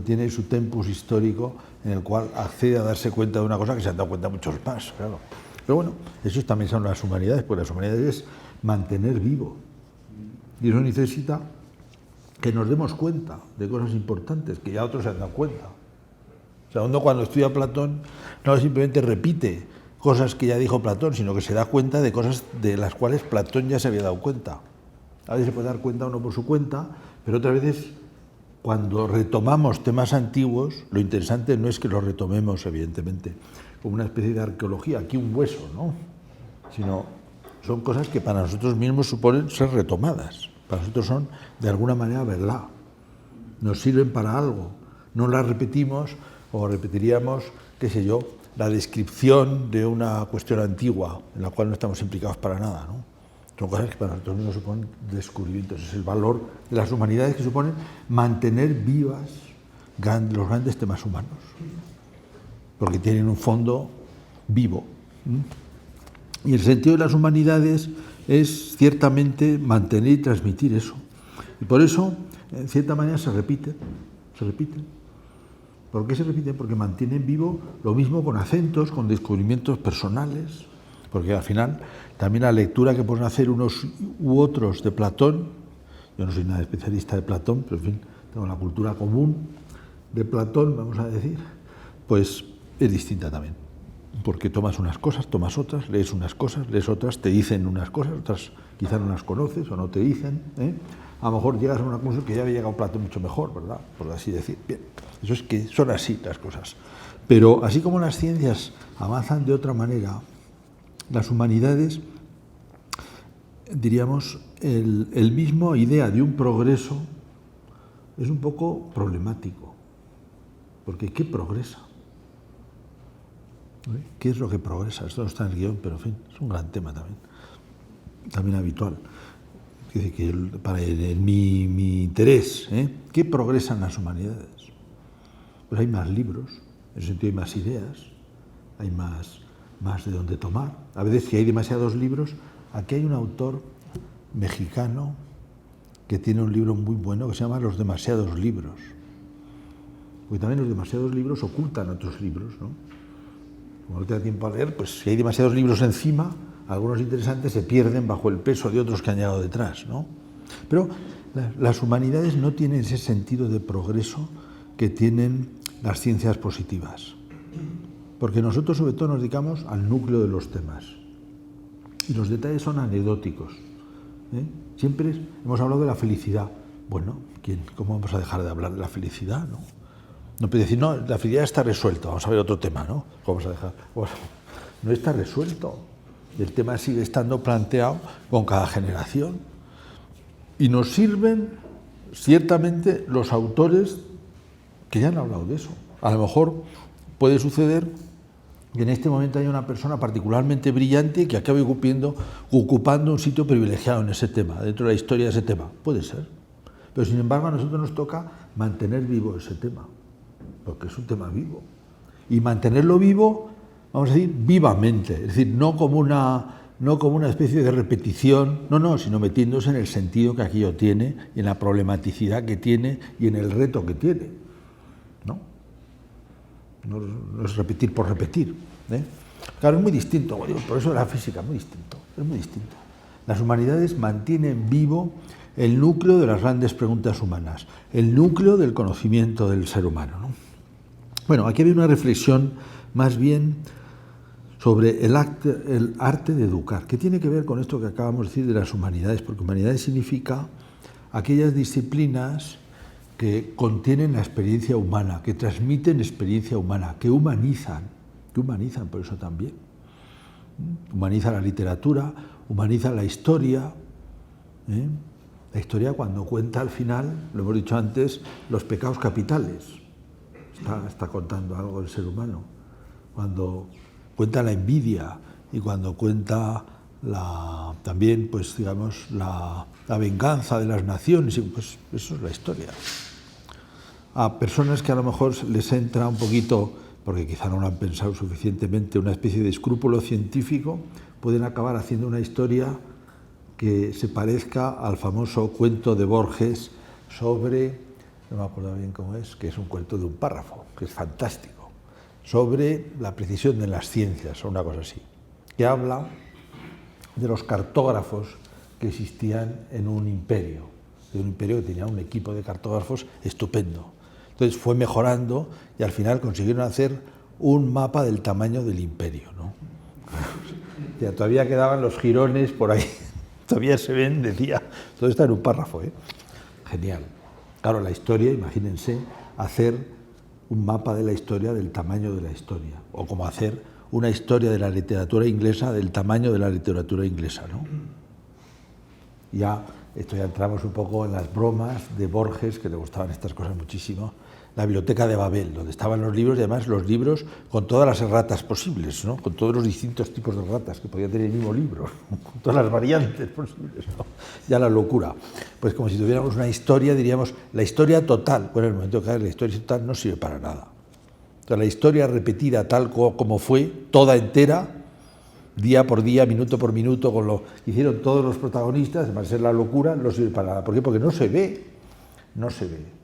uno tiene su tempus histórico en el cual accede a darse cuenta de una cosa que se han dado cuenta muchos más, claro. Pero bueno, eso también son las humanidades, porque las humanidades es mantener vivo. Y eso necesita que nos demos cuenta de cosas importantes, que ya otros se han dado cuenta. O sea, uno cuando estudia a Platón no simplemente repite cosas que ya dijo Platón, sino que se da cuenta de cosas de las cuales Platón ya se había dado cuenta. A veces se puede dar cuenta uno por su cuenta, pero otras veces, cuando retomamos temas antiguos, lo interesante no es que los retomemos, evidentemente, como una especie de arqueología, aquí un hueso, ¿no? Sino son cosas que para nosotros mismos suponen ser retomadas. Para nosotros son, de alguna manera, verdad. Nos sirven para algo. No las repetimos o repetiríamos, qué sé yo, la descripción de una cuestión antigua en la cual no estamos implicados para nada, ¿no? Son cosas que para nosotros mismos suponen descubrimientos. Es el valor de las humanidades que suponen mantener vivas los grandes temas humanos, porque tienen un fondo vivo. Y el sentido de las humanidades es ciertamente mantener y transmitir eso. Y por eso, en cierta manera, se repiten. ¿Por qué se repiten? Porque mantienen vivo lo mismo con acentos, con descubrimientos personales, porque al final también la lectura que pueden hacer unos u otros de Platón, yo no soy nada especialista de Platón, pero en fin, tengo la cultura común de Platón, vamos a decir, pues es distinta también. Porque tomas unas cosas, tomas otras, lees unas cosas, lees otras, te dicen unas cosas, otras quizás no las conoces o no te dicen, ¿eh? A lo mejor llegas a una conclusión que ya había llegado Platón mucho mejor, ¿verdad? Por así decir. Bien, eso es que son así las cosas. Pero así como las ciencias avanzan de otra manera, las humanidades, diríamos, el mismo idea de un progreso es un poco problemático. Porque ¿qué progresa? ¿Qué es lo que progresa? Esto no está en el guión, pero en fin, es un gran tema también habitual. Es decir, que para mi interés, ¿qué progresan las humanidades? Pues hay más libros, en el sentido hay más ideas, hay más de dónde tomar. A veces, si hay demasiados libros, aquí hay un autor mexicano que tiene un libro muy bueno que se llama Los demasiados libros. Porque también los demasiados libros ocultan otros libros, ¿no? Como no te da tiempo a leer, pues si hay demasiados libros encima, algunos interesantes se pierden bajo el peso de otros que han llegado detrás, ¿no? Pero las humanidades no tienen ese sentido de progreso que tienen las ciencias positivas. Porque nosotros sobre todo nos dedicamos al núcleo de los temas. Y los detalles son anecdóticos. Siempre hemos hablado de la felicidad. Bueno, ¿cómo vamos a dejar de hablar de la felicidad, no? No puede decir, no, la felicidad está resuelta, vamos a ver otro tema, ¿no? ¿Cómo vamos a dejar? Bueno, no está resuelto. El tema sigue estando planteado con cada generación. Y nos sirven, ciertamente, los autores que ya han hablado de eso. A lo mejor puede suceder que en este momento haya una persona particularmente brillante que acabe ocupando un sitio privilegiado en ese tema, dentro de la historia de ese tema. Puede ser. Pero, sin embargo, a nosotros nos toca mantener vivo ese tema, porque es un tema vivo. Y mantenerlo vivo, vamos a decir, vivamente, es decir, no como una especie de repetición, sino metiéndose en el sentido que aquello tiene, y en la problematicidad que tiene, y en el reto que tiene. No es repetir por repetir. Claro, es muy distinto, por eso la física es muy distinto. Las humanidades mantienen vivo el núcleo de las grandes preguntas humanas, el núcleo del conocimiento del ser humano, ¿no? Bueno, aquí había una reflexión más bien sobre el arte de educar, que tiene que ver con esto que acabamos de decir de las humanidades, porque humanidades significa aquellas disciplinas que contienen la experiencia humana, que transmiten experiencia humana, que humanizan por eso también. Humaniza la literatura, humaniza la historia. La historia cuando cuenta al final, lo hemos dicho antes, los pecados capitales. Está contando algo del ser humano. Cuando cuenta la envidia y cuando cuenta también, pues digamos, la venganza de las naciones, pues eso es la historia. A personas que a lo mejor les entra un poquito, porque quizá no lo han pensado suficientemente, una especie de escrúpulo científico, pueden acabar haciendo una historia que se parezca al famoso cuento de Borges sobre no me acuerdo bien cómo es, que es un cuento de un párrafo, que es fantástico, sobre la precisión de las ciencias, o una cosa así, que habla de los cartógrafos que existían en un imperio que tenía un equipo de cartógrafos estupendo. Entonces fue mejorando y al final consiguieron hacer un mapa del tamaño del imperio, ¿no? Ya, todavía quedaban los jirones por ahí, todavía se ven, decía, todo está en un párrafo, ¿eh? Genial. Claro, la historia, imagínense, hacer un mapa de la historia del tamaño de la historia, o como hacer una historia de la literatura inglesa del tamaño de la literatura inglesa, ¿no? Ya entramos un poco en las bromas de Borges, que le gustaban estas cosas muchísimo, la biblioteca de Babel, donde estaban los libros, y además los libros con todas las ratas posibles, ¿no? Con todos los distintos tipos de ratas que podía tener el mismo libro, con todas las variantes posibles, ¿no? Ya la locura. Pues como si tuviéramos una historia, diríamos, la historia total. Bueno, en el momento que la historia total no sirve para nada. O sea, la historia repetida tal como fue, toda entera, día por día, minuto por minuto, con lo que hicieron todos los protagonistas, además de ser la locura, no sirve para nada. ¿Por qué? Porque no se ve, no se ve.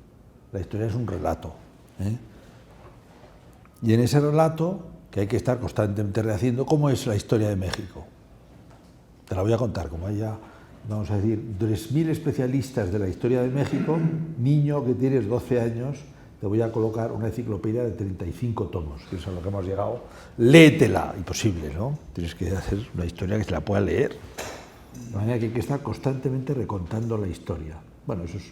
La historia es un relato, ¿eh? Y en ese relato, que hay que estar constantemente rehaciendo, ¿cómo es la historia de México? Te la voy a contar, como haya, vamos a decir, 3.000 especialistas de la historia de México, niño que tienes 12 años, te voy a colocar una enciclopedia de 35 tomos, que es a lo que hemos llegado. Léetela, imposible, ¿no? Tienes que hacer una historia que se la pueda leer. De manera que hay que estar constantemente recontando la historia. Bueno, eso es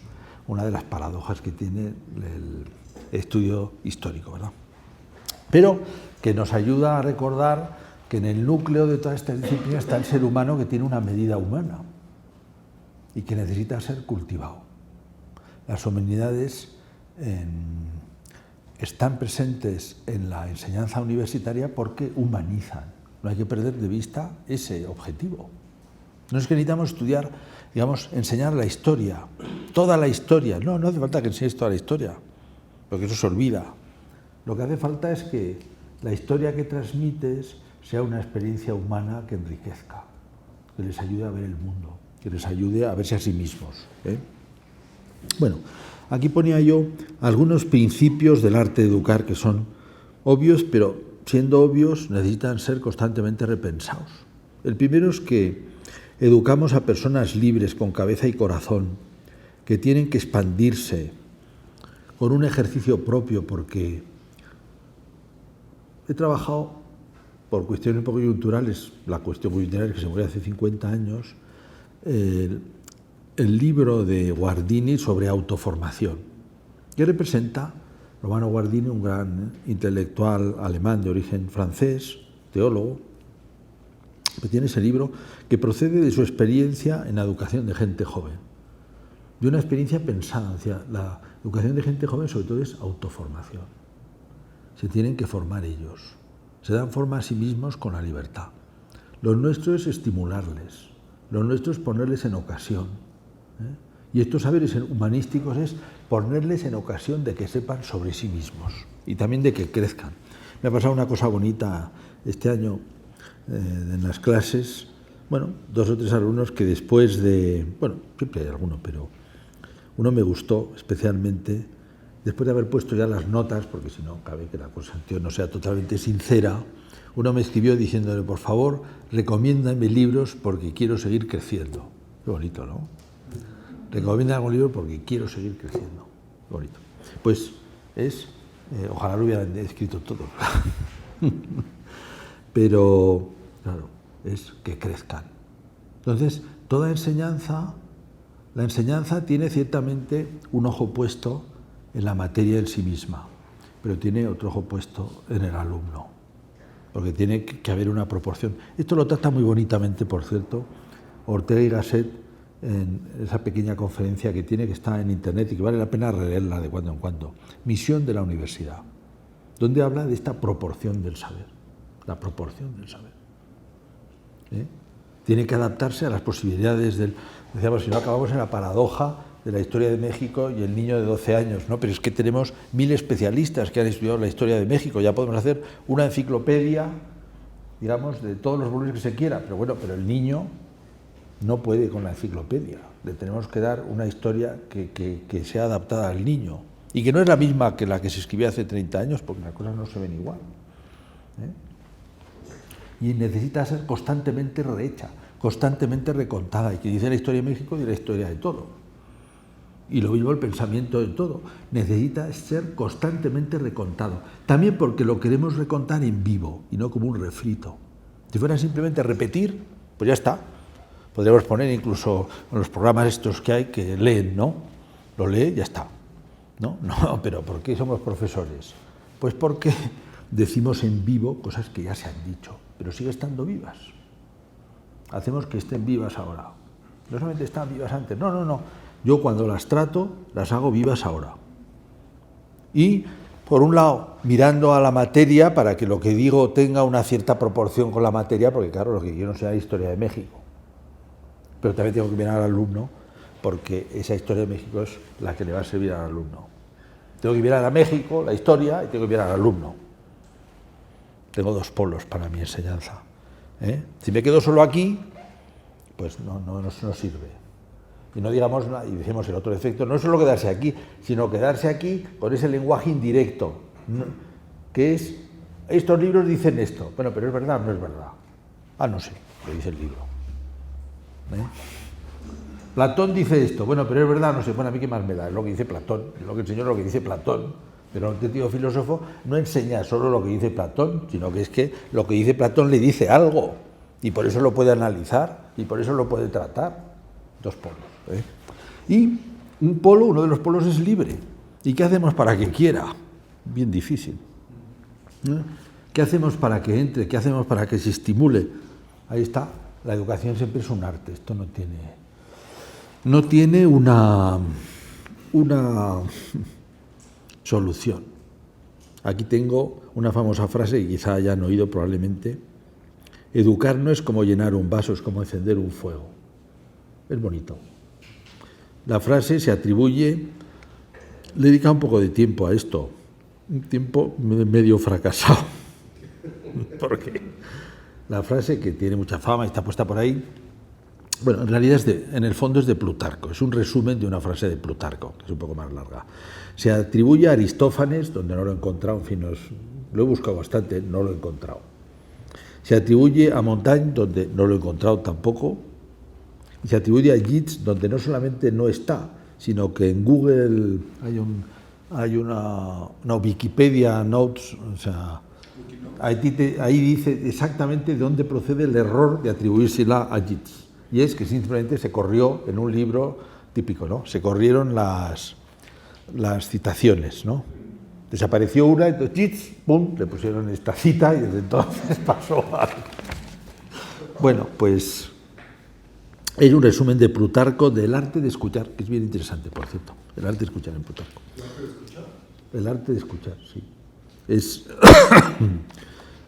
una de las paradojas que tiene el estudio histórico, ¿verdad? Pero que nos ayuda a recordar que en el núcleo de toda esta disciplina está el ser humano, que tiene una medida humana y que necesita ser cultivado. Las humanidades están presentes en la enseñanza universitaria porque humanizan. No hay que perder de vista ese objetivo. No es que necesitamos estudiar, digamos, enseñar la historia, toda la historia. No, no hace falta que enseñes toda la historia, porque eso se olvida. Lo que hace falta es que la historia que transmites sea una experiencia humana que enriquezca, que les ayude a ver el mundo, que les ayude a verse a sí mismos, ¿eh? Bueno, aquí ponía yo algunos principios del arte de educar que son obvios, pero siendo obvios necesitan ser constantemente repensados. El primero es que educamos a personas libres, con cabeza y corazón, que tienen que expandirse con un ejercicio propio, porque he trabajado por cuestiones un poco coyunturales, la cuestión coyuntural que se murió hace 50 años, el libro de Guardini sobre autoformación, que representa Romano Guardini, un gran intelectual alemán de origen francés, teólogo, que tiene ese libro que procede de su experiencia en la educación de gente joven, de una experiencia pensada. Hacia la educación de gente joven sobre todo es autoformación. Se tienen que formar ellos, se dan forma a sí mismos con la libertad. Lo nuestro es estimularles, lo nuestro es ponerles en ocasión, ¿eh? Y estos saberes humanísticos es ponerles en ocasión de que sepan sobre sí mismos y también de que crezcan. Me ha pasado una cosa bonita este año en las clases. Bueno, 2 o 3 alumnos que después de... Bueno, siempre hay alguno, pero uno me gustó especialmente, después de haber puesto ya las notas, porque si no, cabe que la cosa no sea totalmente sincera, uno me escribió diciéndole, por favor, recomiéndame libros porque quiero seguir creciendo. Qué bonito, ¿no? Recomienda algún libro porque quiero seguir creciendo. Qué bonito. Pues es... ojalá lo hubieran escrito todo. Pero, claro, es que crezcan. Entonces, toda enseñanza, la enseñanza tiene ciertamente un ojo puesto en la materia en sí misma, pero tiene otro ojo puesto en el alumno, porque tiene que haber una proporción. Esto lo trata muy bonitamente, por cierto, Ortega y Gasset, en esa pequeña conferencia que tiene, que está en internet y que vale la pena releerla de cuando en cuando. Misión de la universidad, donde habla de esta proporción del saber, la proporción del saber, ¿eh? Tiene que adaptarse a las posibilidades del... Decíamos, si no acabamos en la paradoja de la historia de México y el niño de 12 años, ¿no? Pero es que tenemos 1000 especialistas que han estudiado la historia de México, ya podemos hacer una enciclopedia, digamos, de todos los volúmenes que se quiera, pero bueno, pero el niño no puede con la enciclopedia. Le tenemos que dar una historia que sea adaptada al niño y que no es la misma que la que se escribió hace 30 años, porque las cosas no se ven igual. Y necesita ser constantemente rehecha, constantemente recontada. Y que dice la historia de México, dice la historia de todo. Y lo mismo el pensamiento de todo. Necesita ser constantemente recontado. También porque lo queremos recontar en vivo y no como un refrito. Si fuera simplemente repetir, pues ya está. Podríamos poner incluso en los programas estos que hay que leen, ¿no? Lo lee y ya está. No, pero ¿por qué somos profesores? Pues porque decimos en vivo cosas que ya se han dicho, pero sigue estando vivas. Hacemos que estén vivas ahora. No solamente estaban vivas antes, no. Yo cuando las trato, las hago vivas ahora. Y, por un lado, mirando a la materia para que lo que digo tenga una cierta proporción con la materia, porque claro, lo que quiero es la historia de México. Pero también tengo que mirar al alumno, porque esa historia de México es la que le va a servir al alumno. Tengo que mirar a México, la historia, y tengo que mirar al alumno. Tengo dos polos para mi enseñanza. Si me quedo solo aquí, pues no sirve. Y no digamos, y decimos el otro defecto, no es solo quedarse aquí, sino quedarse aquí con ese lenguaje indirecto, que es, estos libros dicen esto. Bueno, pero ¿es verdad o no es verdad? No sé, lo dice el libro. Platón dice esto, bueno, pero es verdad, no sé, bueno, a mí qué más me da, es lo que dice Platón, es lo que enseñó lo que dice Platón, pero el auténtico filósofo no enseña solo lo que dice Platón, sino que es que lo que dice Platón le dice algo, y por eso lo puede analizar, y por eso lo puede tratar. Dos polos. Y un polo, uno de los polos es libre. ¿Y qué hacemos para que quiera? Bien difícil. ¿Qué hacemos para que entre? ¿Qué hacemos para que se estimule? Ahí está. La educación siempre es un arte. Esto no tiene una solución. Aquí tengo una famosa frase que quizá hayan oído probablemente. Educar no es como llenar un vaso, es como encender un fuego. Es bonito. La frase se atribuye, le he dedicado un poco de tiempo a esto, un tiempo medio fracasado, porque la frase, que tiene mucha fama y está puesta por ahí, bueno, en realidad en el fondo es de Plutarco, es un resumen de una frase de Plutarco, que es un poco más larga. Se atribuye a Aristófanes, donde no lo he encontrado, en fin, lo he buscado bastante, no lo he encontrado. Se atribuye a Montaigne, donde no lo he encontrado tampoco. Y se atribuye a Yeats, donde no solamente no está, sino que en Google hay una Wikipedia Notes, o sea, ahí dice exactamente de dónde procede el error de atribuírsela a Yeats. Y es que simplemente se corrió en un libro típico, ¿no? Se corrieron las citaciones, ¿no? Desapareció una, entonces Yeats, ¡pum!, le pusieron esta cita y desde entonces pasó a... Bueno, pues... Es un resumen de Plutarco del arte de escuchar, que es bien interesante, por cierto. El arte de escuchar en Plutarco. ¿El arte de escuchar? El arte de escuchar, sí.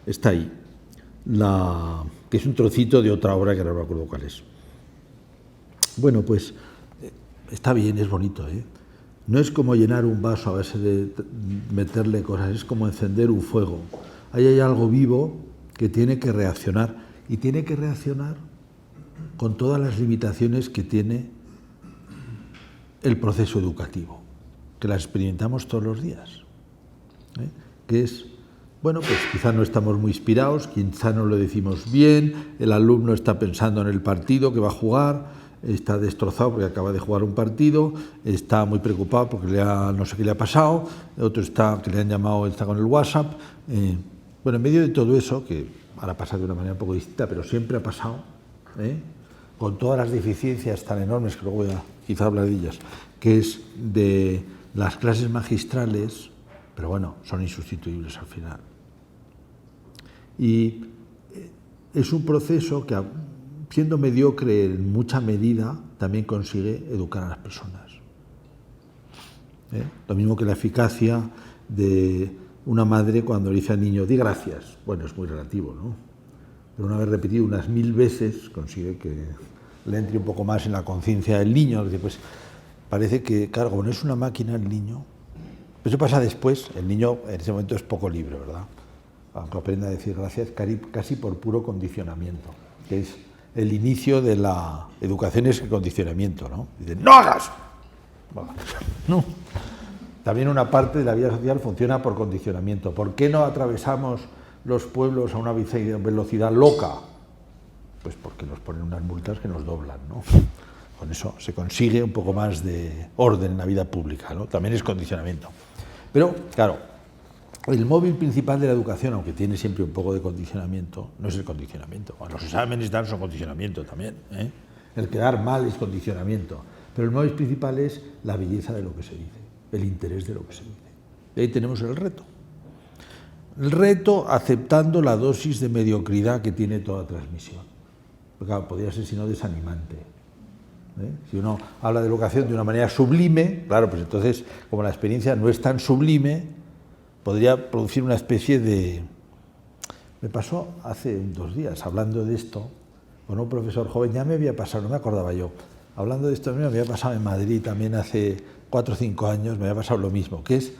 Está ahí. Que es un trocito de otra obra que no me acuerdo cuál es. Bueno, pues está bien, es bonito, ¿eh? No es como llenar un vaso a base de meterle cosas, es como encender un fuego. Ahí hay algo vivo que tiene que reaccionar, y tiene que reaccionar con todas las limitaciones que tiene el proceso educativo, que las experimentamos todos los días. Que es, bueno, pues quizá no estamos muy inspirados, quizá no lo decimos bien, el alumno está pensando en el partido que va a jugar, está destrozado porque acaba de jugar un partido, está muy preocupado porque no sé qué le ha pasado, otro está que le han llamado, está con el WhatsApp. Bueno, en medio de todo eso, que ahora pasa de una manera un poco distinta, pero siempre ha pasado, con todas las deficiencias tan enormes, que luego voy a quizá hablar de ellas, que es de las clases magistrales, pero bueno, son insustituibles al final. Y es un proceso que, siendo mediocre en mucha medida, también consigue educar a las personas. Lo mismo que la eficacia de una madre cuando le dice al niño, di gracias. Bueno, es muy relativo, ¿no? Pero una vez repetido unas 1000 veces, consigue que le entre un poco más en la conciencia del niño. Pues parece que, claro, como no es una máquina el niño, eso pasa después. El niño en ese momento es poco libre, ¿verdad? Aunque aprenda a decir gracias casi por puro condicionamiento, que es el inicio de la educación es el condicionamiento, ¿no? Dicen, ¡no hagas! No. También una parte de la vida social funciona por condicionamiento. ¿Por qué no atravesamos los pueblos a una velocidad loca? Pues porque nos ponen unas multas que nos doblan, ¿no? Con eso se consigue un poco más de orden en la vida pública, ¿no? También es condicionamiento. Pero, claro, el móvil principal de la educación, aunque tiene siempre un poco de condicionamiento, no es el condicionamiento. Bueno, los exámenes dan son condicionamiento también, ¿eh? El quedar mal es condicionamiento. Pero el móvil principal es la belleza de lo que se dice, el interés de lo que se dice. Y ahí tenemos el reto. El reto aceptando la dosis de mediocridad que tiene toda transmisión. Porque, claro, podría ser, si no, desanimante. Si uno habla de educación de una manera sublime, claro, pues entonces, como la experiencia no es tan sublime, podría producir una especie de... Me pasó hace 2 días, hablando de esto, con un profesor joven, ya me había pasado, no me acordaba yo, hablando de esto, me había pasado en Madrid también hace 4 o 5 años, me había pasado lo mismo, que es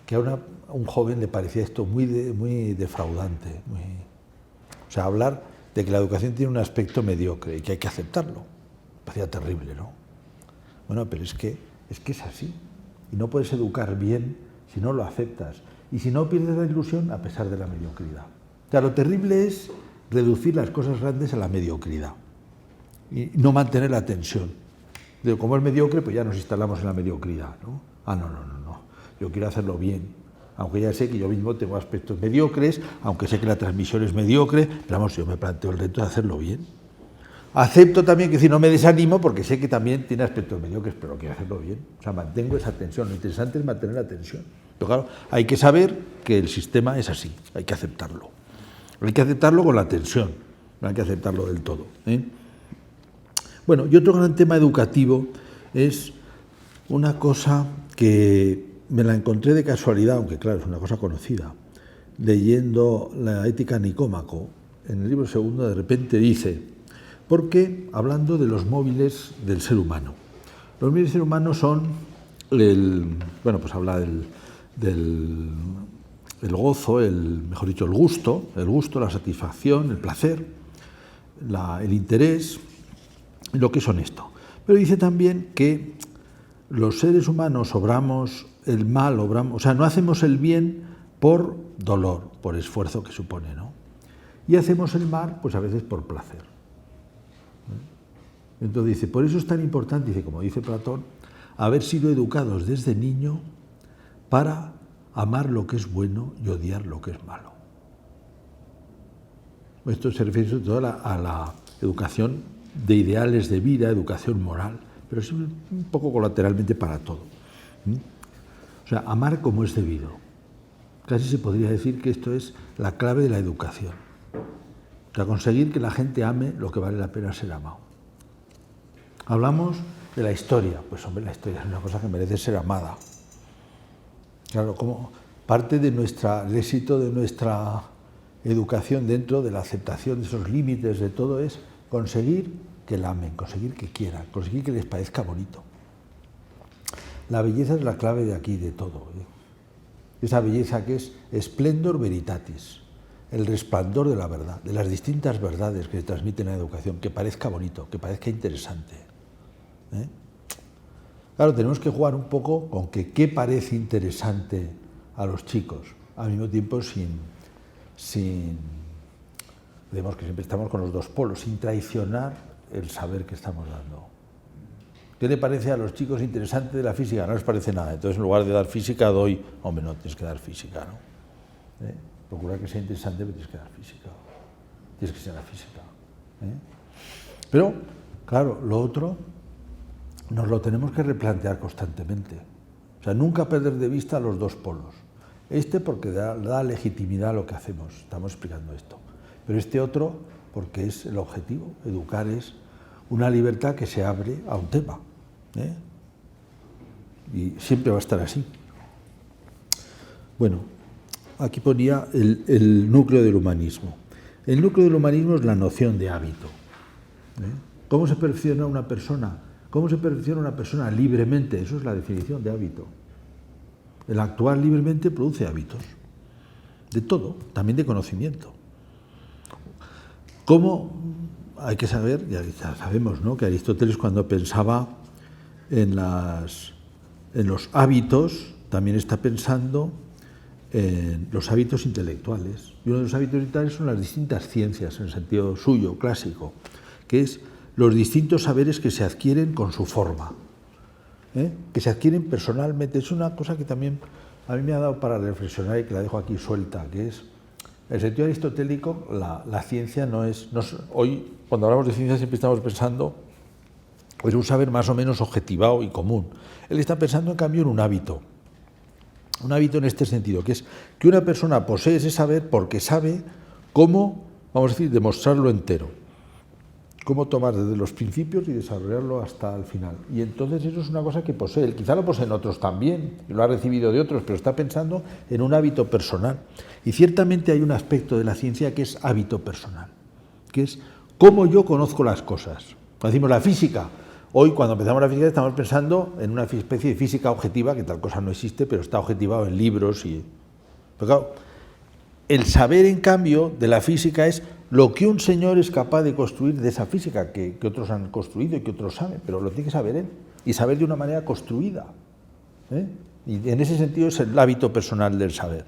que a un joven le parecía esto muy defraudante, o sea, hablar de que la educación tiene un aspecto mediocre y que hay que aceptarlo. Parecía terrible, ¿no? Bueno, pero es que es así. Y no puedes educar bien si no lo aceptas. Y si no, pierdes la ilusión a pesar de la mediocridad. O sea, lo terrible es reducir las cosas grandes a la mediocridad y no mantener la tensión. Como es mediocre, pues ya nos instalamos en la mediocridad, ¿no? No. Yo quiero hacerlo bien. Aunque ya sé que yo mismo tengo aspectos mediocres, aunque sé que la transmisión es mediocre, pero vamos, yo me planteo el reto de hacerlo bien. Acepto también que si no me desanimo, porque sé que también tiene aspectos mediocres, pero quiero hacerlo bien. O sea, mantengo esa tensión. Lo interesante es mantener la tensión. Pero claro, hay que saber que el sistema es así, hay que aceptarlo. Hay que aceptarlo con la tensión, no hay que aceptarlo del todo, ¿eh? Bueno, y otro gran tema educativo es una cosa que me la encontré de casualidad, aunque claro, es una cosa conocida, leyendo la Ética Nicómaco, en el libro segundo, de repente dice, porque hablando de los móviles del ser humano, los móviles del ser humano son, pues habla del gozo, mejor dicho, el gusto, la satisfacción, el placer, el interés, lo que es honesto. Pero dice también que los seres humanos obramos el mal, no hacemos el bien por dolor, por esfuerzo que supone, ¿no? Y hacemos el mal, pues a veces por placer. Entonces dice, por eso es tan importante, dice, como dice Platón, haber sido educados desde niño para amar lo que es bueno y odiar lo que es malo. Esto se refiere sobre todo a la educación de ideales de vida, educación moral, pero es un poco colateralmente para todo. O sea, amar como es debido. Casi se podría decir que esto es la clave de la educación. O sea, conseguir que la gente ame lo que vale la pena ser amado. Hablamos de la historia. Pues hombre, la historia es una cosa que merece ser amada. Claro, como parte de el éxito de nuestra educación dentro de la aceptación de esos límites de todo es conseguir que la amen, conseguir que quieran, conseguir que les parezca bonito. La belleza es la clave de aquí, de todo, ¿eh? Esa belleza que es splendor veritatis, el resplandor de la verdad, de las distintas verdades que se transmiten en la educación, que parezca bonito, que parezca interesante, ¿eh? Claro, tenemos que jugar un poco con qué parece interesante a los chicos, al mismo tiempo digamos que siempre estamos con los dos polos, sin traicionar el saber que estamos dando. ¿Qué le parece a los chicos interesante de la física? No les parece nada. Entonces, en lugar de dar física, hombre, no, tienes que dar física, ¿no? Procurar que sea interesante, pero tienes que dar física. Tienes que ser la física. Pero, claro, lo otro nos lo tenemos que replantear constantemente. O sea, nunca perder de vista los dos polos. Porque da legitimidad a lo que hacemos, estamos explicando esto. Pero este otro, porque es el objetivo. Educar es una libertad que se abre a un tema. Y siempre va a estar así. Bueno, aquí ponía el núcleo del humanismo. El núcleo del humanismo es la noción de hábito. ¿Cómo se perfecciona una persona? ¿Cómo se perfecciona una persona libremente? Eso es la definición de hábito. El actuar libremente produce hábitos. De todo, también de conocimiento. ¿Cómo hay que saber, ya sabemos, ¿no?, que Aristóteles, cuando pensaba en los hábitos, también está pensando en los hábitos intelectuales. Y uno de los hábitos intelectuales son las distintas ciencias, en el sentido suyo, clásico, que es los distintos saberes que se adquieren con su forma, que se adquieren personalmente. Es una cosa que también a mí me ha dado para reflexionar y que la dejo aquí suelta, que es, en el sentido aristotélico, la ciencia no es... Hoy, cuando hablamos de ciencia, siempre estamos pensando en un saber más o menos objetivado y común. Él está pensando, en cambio, en un hábito. Un hábito en este sentido, que es que una persona posee ese saber porque sabe cómo, vamos a decir, demostrarlo entero. Cómo tomar desde los principios y desarrollarlo hasta el final. Y entonces eso es una cosa que posee él. Quizá lo poseen otros también, y lo ha recibido de otros, pero está pensando en un hábito personal. Y ciertamente hay un aspecto de la ciencia que es hábito personal, que es cómo yo conozco las cosas. Cuando decimos la física, hoy cuando empezamos la física estamos pensando en una especie de física objetiva, que tal cosa no existe, pero está objetivado en libros. Pero claro, el saber, en cambio, de la física es lo que un señor es capaz de construir de esa física que otros han construido y que otros saben, pero lo tiene que saber él, y saber de una manera construida. Y en ese sentido es el hábito personal del saber,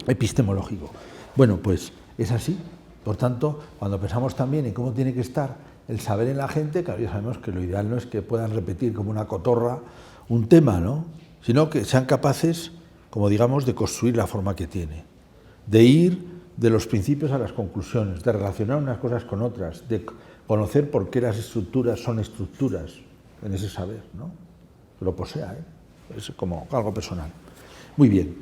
epistemológico. Bueno, pues es así. Por tanto, cuando pensamos también en cómo tiene que estar el saber en la gente, claro, ya sabemos que lo ideal no es que puedan repetir como una cotorra un tema, ¿no?, sino que sean capaces, como digamos, de construir la forma que tiene, de ir de los principios a las conclusiones, de relacionar unas cosas con otras, de conocer por qué las estructuras son estructuras en ese saber, ¿no? Que lo posea, es como algo personal. Muy bien,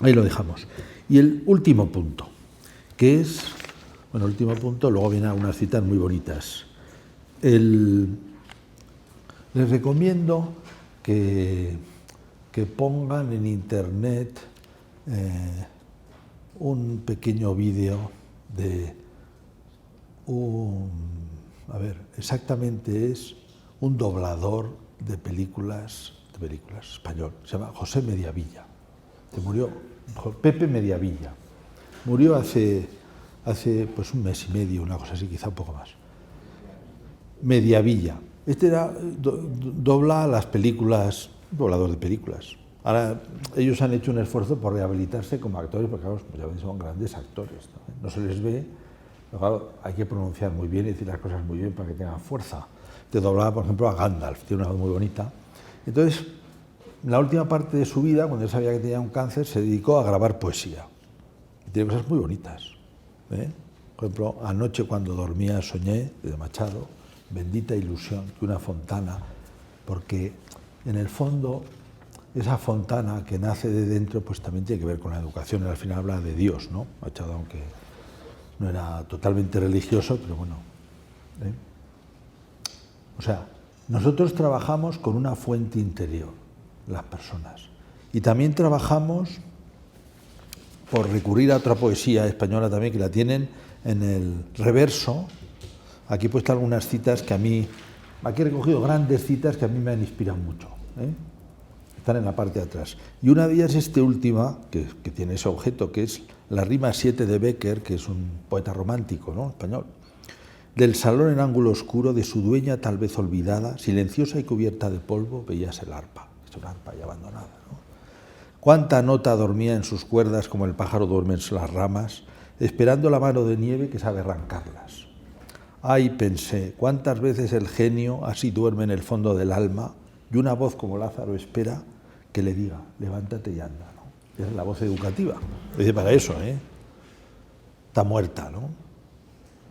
ahí lo dejamos. Y el último punto, que es, bueno, el último punto, luego vienen algunas citas muy bonitas. Les recomiendo que pongan en internet un pequeño vídeo de exactamente es un doblador de películas español, se llama José Mediavilla, que murió, Pepe Mediavilla, murió hace pues un mes y medio, una cosa así, quizá un poco más. Mediavilla, dobla las películas, doblador de películas. Ahora, ellos han hecho un esfuerzo por rehabilitarse como actores, porque claro, pues ya ven, son grandes actores, ¿no? No se les ve, pero claro, hay que pronunciar muy bien y decir las cosas muy bien para que tengan fuerza. Te doblaba, por ejemplo, a Gandalf, tiene una voz muy bonita. Entonces, en la última parte de su vida, cuando él sabía que tenía un cáncer, se dedicó a grabar poesía. Y tiene cosas muy bonitas. Por ejemplo, anoche cuando dormía soñé, de Machado, bendita ilusión, que una fontana, porque en el fondo esa fontana que nace de dentro pues también tiene que ver con la educación. Al final habla de Dios, ¿no? Machado, aunque no era totalmente religioso, pero bueno. O sea, nosotros trabajamos con una fuente interior, las personas. Y también trabajamos por recurrir a otra poesía española también, que la tienen en el reverso. Aquí he puesto algunas citas que a mí... Aquí he recogido grandes citas que a mí me han inspirado mucho, Están en la parte de atrás. Y una de ellas es esta última, que tiene ese objeto, que es la rima 7 de Bécquer, que es un poeta romántico, ¿no?, español. Del salón en ángulo oscuro, de su dueña tal vez olvidada, silenciosa y cubierta de polvo, veíase el arpa. Es una arpa ya abandonada, ¿no? Cuánta nota dormía en sus cuerdas como el pájaro duerme en las ramas, esperando la mano de nieve que sabe arrancarlas. Ay, pensé, cuántas veces el genio así duerme en el fondo del alma, y una voz como Lázaro espera que le diga, levántate y anda, ¿no? Esa es la voz educativa. Dice, para eso, está muerta, ¿no?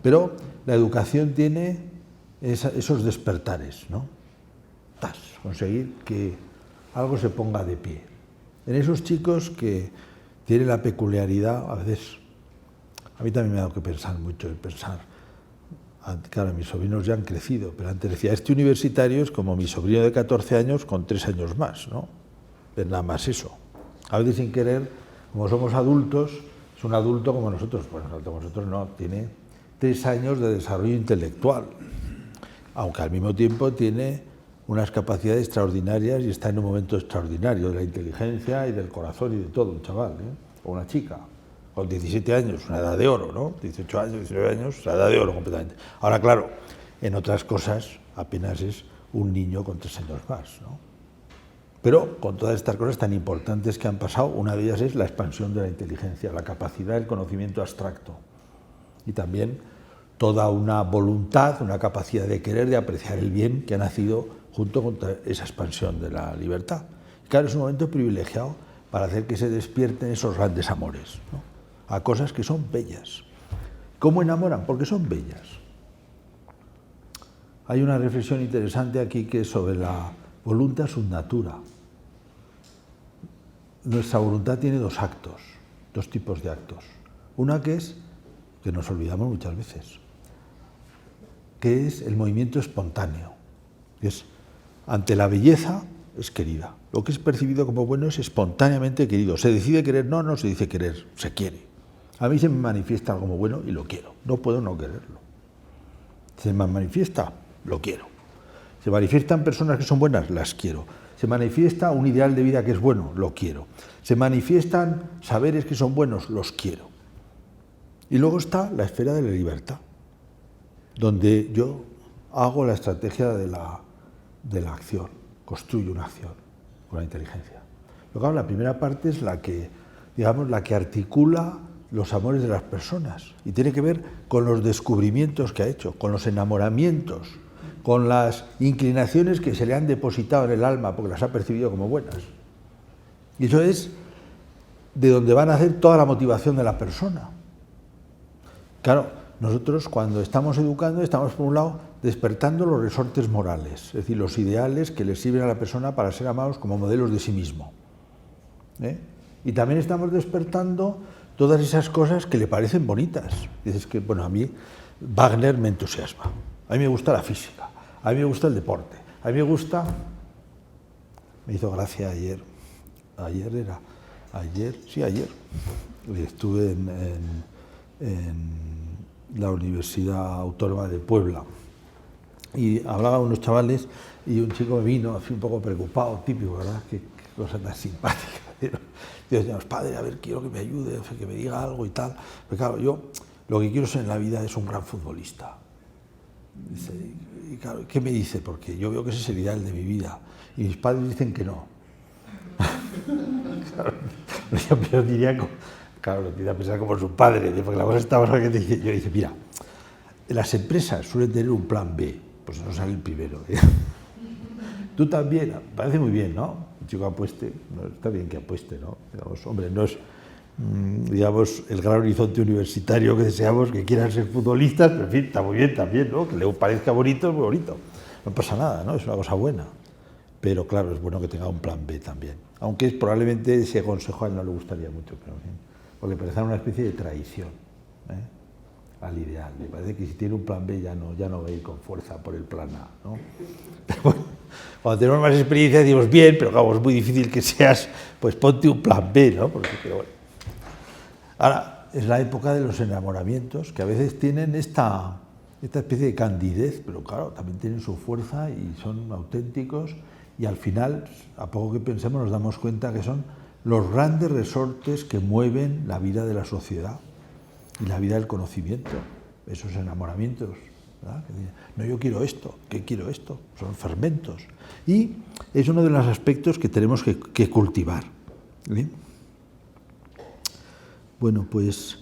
Pero la educación tiene esos despertares, ¿no? Conseguir que algo se ponga de pie. En esos chicos que tienen la peculiaridad, a veces, a mí también me ha dado que pensar mucho, claro, mis sobrinos ya han crecido, pero antes decía, este universitario es como mi sobrino de 14 años con 3 años más, ¿no? Es nada más eso. A veces sin querer, como somos adultos, es un adulto como nosotros, pues nosotros no, tiene 3 años de desarrollo intelectual, aunque al mismo tiempo tiene unas capacidades extraordinarias y está en un momento extraordinario de la inteligencia y del corazón y de todo, un chaval, o una chica. con 17 años, una edad de oro, ¿no? 18 años, 19 años, una edad de oro completamente. Ahora, claro, en otras cosas apenas es un niño con 3 años más, ¿no? Pero con todas estas cosas tan importantes que han pasado, una de ellas es la expansión de la inteligencia, la capacidad del conocimiento abstracto y también toda una voluntad, una capacidad de querer, de apreciar el bien que ha nacido junto con esa expansión de la libertad. Claro, es un momento privilegiado para hacer que se despierten esos grandes amores, ¿no? A cosas que son bellas. ¿Cómo enamoran? Porque son bellas. Hay una reflexión interesante aquí que es sobre la voluntad sub natura. Nuestra voluntad tiene 2 actos, 2 tipos de actos. Una que es, que nos olvidamos muchas veces, que es el movimiento espontáneo. Es, ante la belleza, es querida. Lo que es percibido como bueno es espontáneamente querido. Se decide querer, no se dice querer, se quiere. A mí se me manifiesta algo como bueno y lo quiero. No puedo no quererlo. Se me manifiesta, lo quiero. Se manifiestan personas que son buenas, las quiero. Se manifiesta un ideal de vida que es bueno, lo quiero. Se manifiestan saberes que son buenos, los quiero. Y luego está la esfera de la libertad, donde yo hago la estrategia de la acción, construyo una acción con la inteligencia. Luego, la primera parte es la que, digamos, la que articula los amores de las personas y tiene que ver con los descubrimientos que ha hecho, con los enamoramientos, con las inclinaciones que se le han depositado en el alma porque las ha percibido como buenas. Y eso es de donde va a nacer toda la motivación de la persona. Claro, nosotros cuando estamos educando estamos por un lado despertando los resortes morales, es decir, los ideales que le sirven a la persona para ser amados como modelos de sí mismo. Y también estamos despertando todas esas cosas que le parecen bonitas. Dices que, bueno, a mí Wagner me entusiasma, a mí me gusta la física, a mí me gusta el deporte, a mí me gusta... Me hizo gracia ayer estuve en la Universidad Autónoma de Puebla y hablaba con unos chavales y un chico me vino así un poco preocupado, típico, ¿verdad? Qué cosa tan simpática. Dios, padre, a ver, quiero que me ayude, que me diga algo y tal. Pero claro, yo lo que quiero ser en la vida es un gran futbolista. Dice, y claro, ¿qué me dice? Porque yo veo que ese es el ideal de mi vida. Y mis padres dicen que no. Claro, yo diría, claro, lo tiene a pensar como su padre, porque la cosa está más que dice. Yo dice, mira, las empresas suelen tener un plan B, pues no sale el primero. Tú también, parece muy bien, ¿no? Un chico apueste, no, está bien que apueste, ¿no? Digamos, hombre, no es, digamos, el gran horizonte universitario que deseamos, que quieran ser futbolistas, pero en fin, está muy bien también, ¿no? Que le parezca bonito, es muy bonito. No pasa nada, ¿no? Es una cosa buena. Pero claro, es bueno que tenga un plan B también. Aunque probablemente ese consejo a él no le gustaría mucho, pero, porque parece una especie de traición al ideal. Me parece que si tiene un plan B ya no va a ir con fuerza por el plan A, ¿no? Pero bueno, cuando tenemos más experiencia decimos bien, pero claro, es muy difícil que seas, pues ponte un plan B, ¿no? Pero bueno. Ahora, es la época de los enamoramientos, que a veces tienen esta especie de candidez, pero claro, también tienen su fuerza y son auténticos. Y al final, a poco que pensemos, nos damos cuenta que son los grandes resortes que mueven la vida de la sociedad y la vida del conocimiento, esos enamoramientos, ¿verdad? No, yo quiero esto, ¿qué quiero esto? Son fermentos. Y es uno de los aspectos que tenemos que cultivar. ¿Bien? Bueno, pues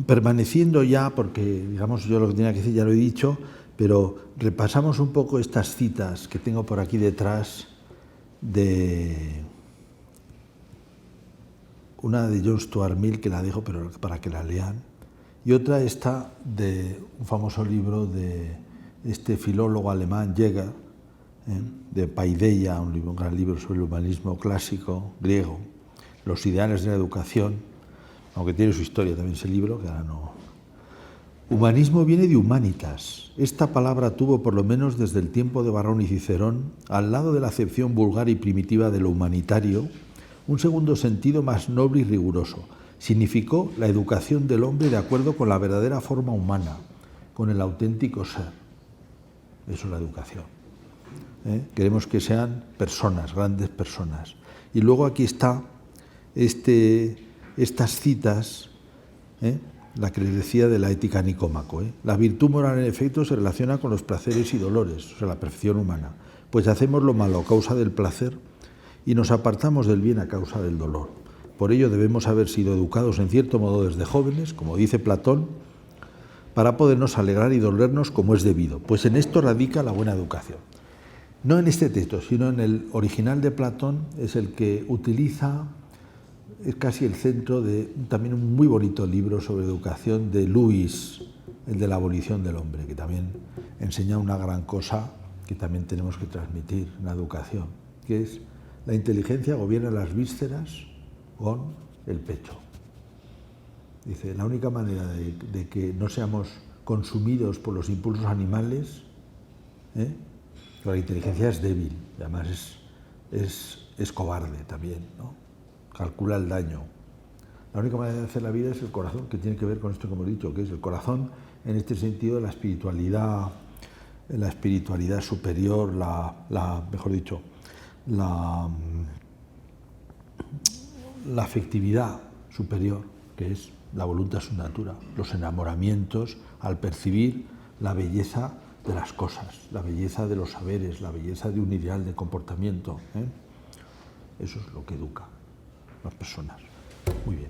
permaneciendo ya, porque digamos yo lo que tenía que decir ya lo he dicho, pero repasamos un poco estas citas que tengo por aquí detrás de una de John Stuart Mill, que la dejo pero para que la lean, y otra esta de un famoso libro de este filólogo alemán Jäger, de Paideia, un gran libro sobre el humanismo clásico griego, los ideales de la educación, aunque tiene su historia también ese libro, que ahora no. Humanismo viene de humanitas. Esta palabra tuvo, por lo menos desde el tiempo de Varrón y Cicerón, al lado de la acepción vulgar y primitiva de lo humanitario, un segundo sentido más noble y riguroso. Significó la educación del hombre de acuerdo con la verdadera forma humana, con el auténtico ser. Eso es la educación. Queremos que sean personas, grandes personas. Y luego aquí está este estas citas, la que les decía de la ética Nicómaco. La virtud moral, en efecto, se relaciona con los placeres y dolores, o sea, la perfección humana, pues hacemos lo malo a causa del placer y nos apartamos del bien a causa del dolor. Por ello debemos haber sido educados en cierto modo desde jóvenes, como dice Platón, para podernos alegrar y dolernos como es debido, pues en esto radica la buena educación. No en este texto, sino en el original de Platón, es el que utiliza, es casi el centro de también un muy bonito libro sobre educación de Luis, el de la abolición del hombre, que también enseña una gran cosa que también tenemos que transmitir en la educación, que es la inteligencia gobierna las vísceras con el pecho. Dice, la única manera de que no seamos consumidos por los impulsos animales, la inteligencia es débil, y además es cobarde también, ¿no? Calcula el daño. La única manera de hacer la vida es el corazón, que tiene que ver con esto que hemos dicho, que es el corazón en este sentido de la espiritualidad superior, mejor dicho, la afectividad superior, que es la voluntad su natura, los enamoramientos al percibir la belleza de las cosas, la belleza de los saberes, la belleza de un ideal de comportamiento. Eso es lo que educa a las personas. Muy bien.